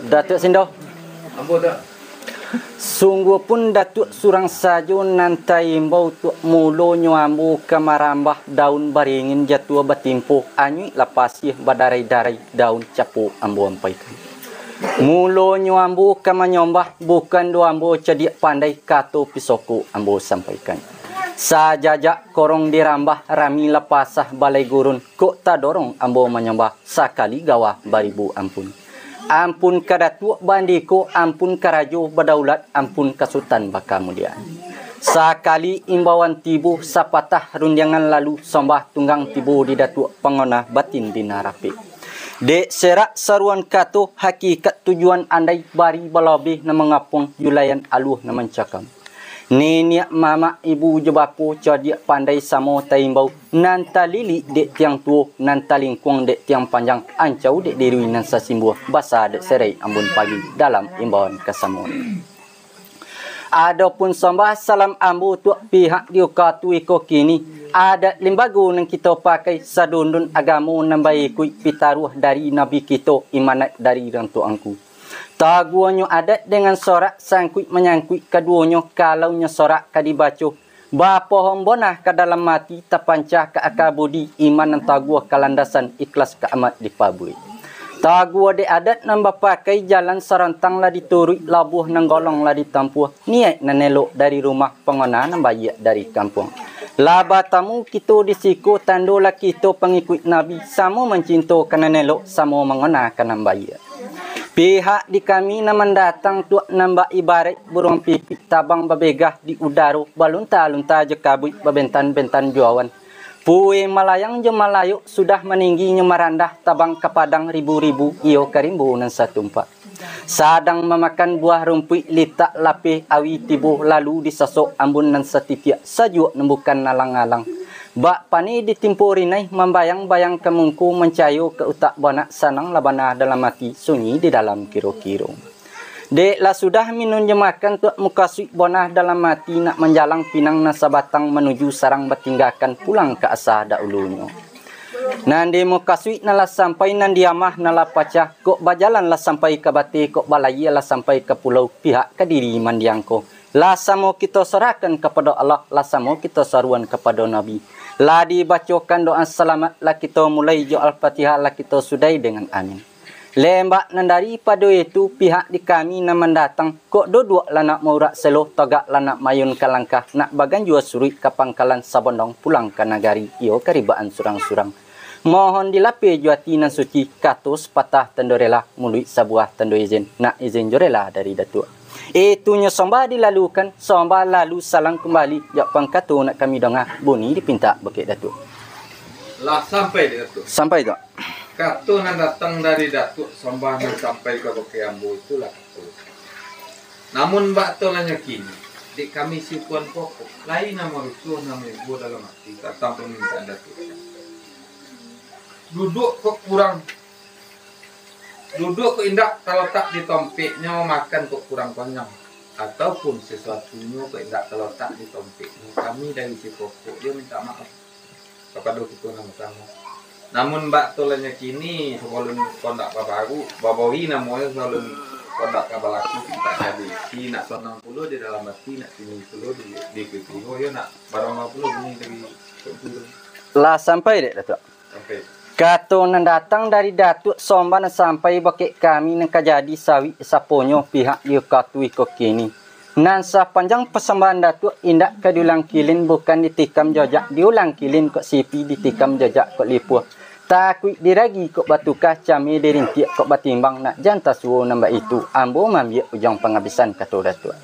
Datuk Sindo. Ambo dah. Sungguh pun Datuk surang sajo nantai imbau tu mulo nyambu kamarambah daun baringin jatuh batimpo anyui lapasih badarai-darai daun capu ambo ampaikan. Mulo nyambu kamanyombah bukan do ambo cadik pandai kato pisoko ambo sampaikan. Sajajak korong dirambah rami lapasah balai gurun kok tak dorong ambo menyembah sakali gawah baribu ampun. Ampun kadatuk bandiko, ampun karajo badaulat, ampun kasutan baka mulian. Sakali imbauan tibu sapatah runjangan lalu sombah tunggang tibu di datuk pengona batin di narapi. Dek serak saruan kato hakikat tujuan andai bari balabi na mengapung yulayan aluh na mencakam. Nenek mama ibu jebapu cadia pandai samo taimbau nanta lili dek tiang tua nanta lingkuang dek tiang panjang ancau dek dirui nan sasimbuh basa dek serai ambun pagi dalam imbauan kasamo. Adapun sambah salam ambu tu pihak diukatu iko kini ada lembaga yang kita pakai sadundun agamu nambai kui pitaruh dari nabi kita imanat dari orang tuangku. Taguanyo adat dengan sorak sangkut menyangkut keduanya kalaunya sorak kadibaco. Bapa hombonah ke dalam mati terpancah ke akal budi iman dan taguah kalandasan ikhlas ke amat dipabui. Taguah de adat nambah pakai jalan serantang lah diturut labuh nanggolong lah ditampuh. Niat nanelok dari rumah pengona nambayak dari kampung. Laba tamu kita disiku tandolah kita pengikut Nabi. Sama mencinta kena nelok sama mengona kena nambayak. Pihak di kami na mendatang tuak nambah ibarat burung pipit tabang babegah di udara balunta-lunta je kabut babentan-bentan juawan. Pue malayang je malayu sudah meningginya merandah tabang kepadang ribu-ribu iyo karimbu nan satumpak. Sadang memakan buah rumput litak lapih awi tibuh lalu disosok ambun nan setitiak sajuk nembukan nalang-alang. Bak pani ditimpuri naik membayang-bayang kemungku mencayu ke utak banak sanang labana dalam mati sunyi di dalam kiro-kiro. Dek lah sudah minum jemakan tuak muka suik bonah dalam mati nak menjalang pinang nasa batang menuju sarang bertinggalkan pulang ke asa dahulunya. Nandi muka suik nala sampai nandi amah nala pacah kok bajalan lah sampai ke bati kok balai lah sampai ke pulau pihak kediri mandiangko. Lah samo kita serahkan kepada Allah, lah samo kita saruan kepada Nabi. Lah dibacakan doa selamat, lah kita mulai jo Al-Fatihah, lah kita sudai dengan amin. Lembak nan daripada itu pihak di kami nak mendatang kok duduk lah nak maurak seloh tagak lah nak mayun kalangkah nak bagan jua surui ke pangkalan sabondong pulang ke nagari iyo keribaan surang-surang. Mohon dilapih juati nan suci katus patah tendorela mului sebuah tendo izin nak izin jorela dari datuk. Itunya sombah dilalukan, sombah lalu salang kembali. Jak pangkatu nak kami dongah, bunyi dipinta bakit datuk. Lah sampai di datuk. Sampai tak? Katu nan datang dari datuk, sombah nan sampai ke bakit ambo itulah katu. Namun mbak tu nanya kini, di kami si puan pokok, lain nama rusuh nama ibu dalam hati, datang permintaan datuk. Duduk kok kurang. Duduk ke indak kalau tak ditompeknya makan kok kurang konyol ataupun sesuatunya ke indak kalau tak ditompeknya kami dari si pokok dia minta maaf kepada kita sama-sama. Namun mbak tolanya kini sebelum kondak baru babawi namanya sebelum kondak kabalaki tak jadi si nak sonang puluh di dalam hati nak sini puluh di kepingo ya nak barang puluh ini dari lah sampai dek datuk. Sampai. Kato nan datang dari datuk sombah nan sampai bakit kami nan kajadi sawi saponyo pihak dia katui kok kini. Nan sepanjang persembahan datuk indak ke diulang kilin bukan ditikam jajak diulang kilin kok sipi ditikam jajak kok lipuh. Takui diragi kok batukah cami dirintiak kok batimbang nak janta suwo nambah itu ambo mambiak ujang penghabisan kato datuk.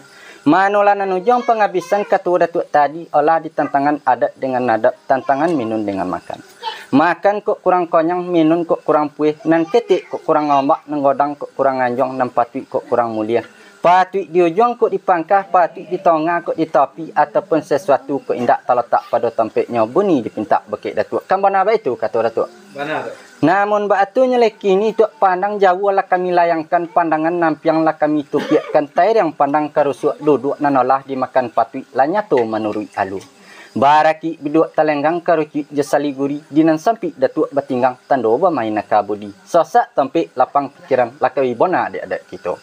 Manolah nan ujang penghabisan kato datuk tadi olah di tantangan adat dengan adat tantangan minum dengan makan. Makan kok kurang konyang, minum kok kurang puih, nan ketik kok kurang ngombak, nan godang kok kurang anjong, nan patui kok kurang mulia. Patui di ujung kok dipangkah, patui di tonga kok ditopi, ataupun sesuatu kok indak terletak pada tempatnya bunyi dipinta bakit datuk. Kan benar itu kata datuk? Benar. Namun batunya lekini tuk pandang jauh lah kami layangkan pandangan nampiang lah kami tupiakkan tair yang pandang kerusuk duduk nanolah dimakan patui lah nyato menurut alu. Baraki biduk talenggang karuci jasaliguri dinan sampi datuk batinggang tando bermain nakabudi. Sosak tampik lapang pikiran lakawi bona adik-adik kita.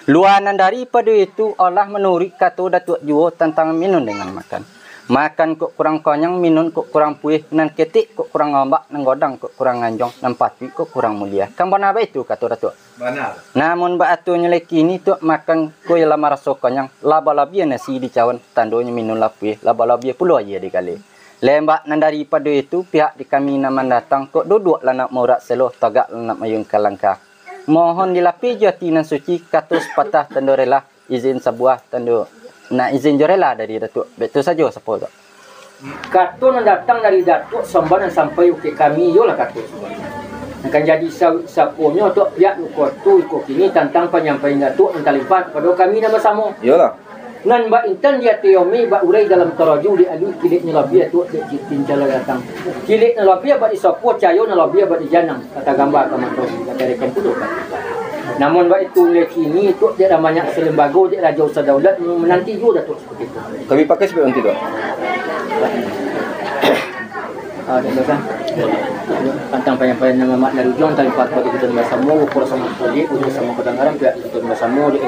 Luanan daripada itu Allah menuri kata datuk juo tentang minum dengan makan. Makan kok kurang konyang, minum kok kurang puih, nan ketik kok kurang ngombak, nan godang kok kurang nganjong, nan patwi kok kurang mulia. Kan benar itu kata datuk. Benar. Namun batunya leki ni tu makan kue lama rasa konyang, laba-labia nasi di cawan, tandonya minum lapui, laba-labia puluh aja dikali. Lembak nan daripada itu pihak di kami nama datang kok duduk lah nak morak seloh tagak lah nak mayung kalangkah. Mohon dilapi jati nan suci katus patah tando rela izin sebuah tando nak izin jorela dari datuk. Betul saja siapa tu? Kato nan datang dari datuk sambaran sampai ke kami yolah kato. Akan jadi sapunya tu pihak tu ikut kini tentang penyampaian datuk yang terlibat pada kami nama sama. Iyalah. Nan ba intan dia teomi ba urai dalam taraju di alu kiliknya labia tu jitin jala datang. Kiliknya labia ba disapu cayo na labia ba dijanang kata gambar kamanto kata rekan tu. Namun ba itu leki ini tu dia namanya selembaga dia raja usaha daulat menanti juga datuk seperti itu. Kami pakai seperti nanti tu. Kan? Tentang penyampaian nama mak dari ujung tali pat pada kita bersama ukur sama sekali ukur sama kedengaran pihak kita bersama di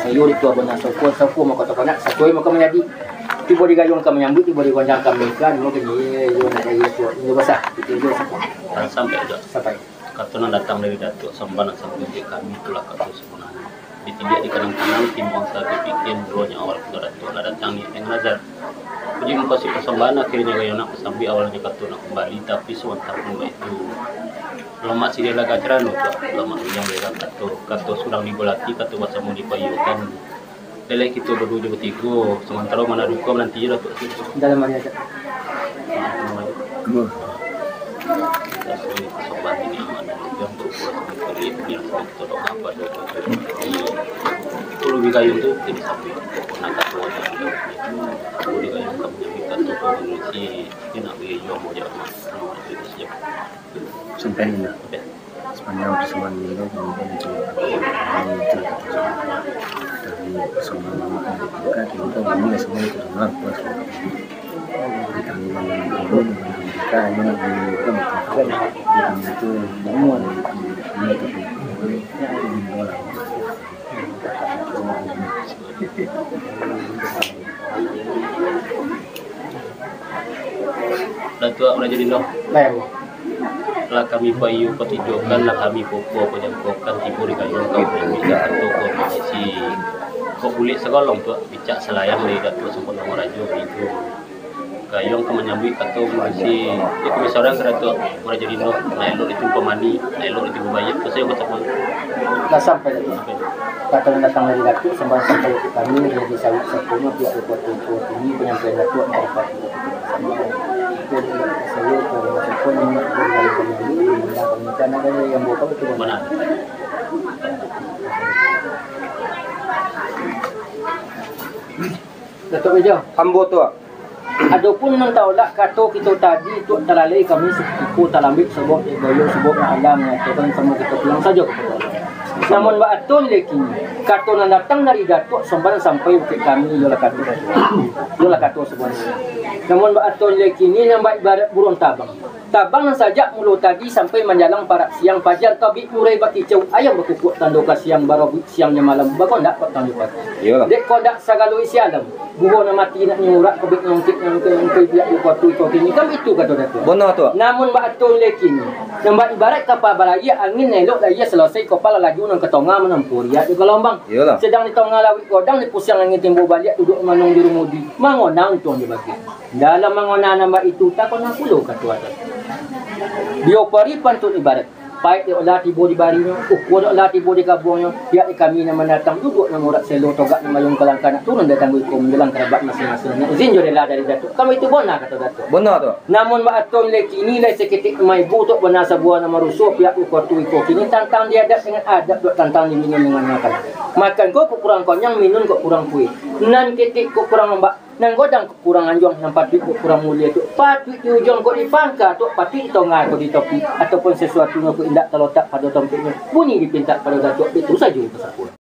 sayur itu benar sapu mau kata kanak sakoi maka menjadi tiba digayung kami menyambut tiba digoncang kami kan mungkin ye yo nak ye tu ini basah itu sampai Karena datang dari datuk sambanan sampai ke kami itulah kata sebenarnya tidak di kanan-kanan timbang saya bikin dulunya awal kita datuk datang yang nazar. Jadi kasih persembahan akhirnya gaya nak sambil awalnya kata nak kembali tapi sementara pun itu lama sih dia laga cerano tu lama yang dia kata sudah dibolati kata masa mau dipayukan dalam kita berdua bertiga sementara mana duka nanti je datuk dalam mana aja persembahan ini aman yang berupa seperti yang kita doa apa kalau di kayu tu tidak sampai nak kata kalau di kayu kami kata komunisi dia nak beri jual mau jalan itu saja sampai ini sepanjang persoalan ini kemudian itu dari persoalan mereka kita ini semua itu adalah puas kami menunggu mereka menunggu itu semua Datuk orang jadi noh. Lah kami payu petijokan lah kami popo penjangkokan tibu di kayu kau bisa atau komisi kau boleh segolong tu bicak selayang dari datuk sempurna merajuk itu kayong kau menyambut atau komisi itu misalnya datuk orang jadi noh naik itu pemani naik itu bayar tu saya betul dah sampai kata datang dari datuk sampai ke kami jadi sawit sepuluh pihak report ini penyampaian datuk dari Pak saya pun yang buka itu benar. Datuk Bejo, Ambo tu. adapun nang taulak kata kita tadi tu terlalai kami sepupu talambik sebab bayo sebab alam mengatakan semua kita pulang saja kepada namun ba aton leki kata nang datang dari datuk sampai ke kami yola kata sebenarnya namun ba aton leki ni yang baik ibarat burung tabang saja mulu tadi sampai menjalang para siang pajar tabi murai baki cau ayam berkukuk tandoka siang baru siangnya malam bakon dak petang lipat dek ko dak sagalo isi alam buho na mati nak nyurak kebik ngongkit yang ke biak di kuatu kini kan itu kata datuk Benar tu. namun ba aton leki ni yang baik ibarat kapal balaya angin elok dah ia selesai kapal laju nang ketonga menampur ya di gelombang sedang di tengah lawit godang di pusang angin timbul balik duduk manong di rumudi mangonang tuan dia bagi dalam mangonang nama itu tak kena pulau kata ada dia pari pantun ibarat baik dia olah tibo di barinya kuda olah tibo di kabuangnya pihak kami nama datang duduk nama urat selo togak nama yung kelangka nak turun datang hukum menjelang kerabat masing-masingnya izin jodoh dari datuk kami itu benar kata datuk Benar tu. namun baaton leki nilai seketik mai bu tok benar sebuah nama rusuh pihak kuatu iko kini tantang dia adab dengan adab dok tantang diminum dengan makan kau kurang konyang minum kau kurang puih nan ketik kau kurang lembak nan godang kurang anjong nan patut kurang mulia tu patut di ujung kau dipangka tu patut tongah kau di topi ataupun sesuatu yang kau indak terletak pada tompiknya bunyi dipinta pada datuk itu saja pasal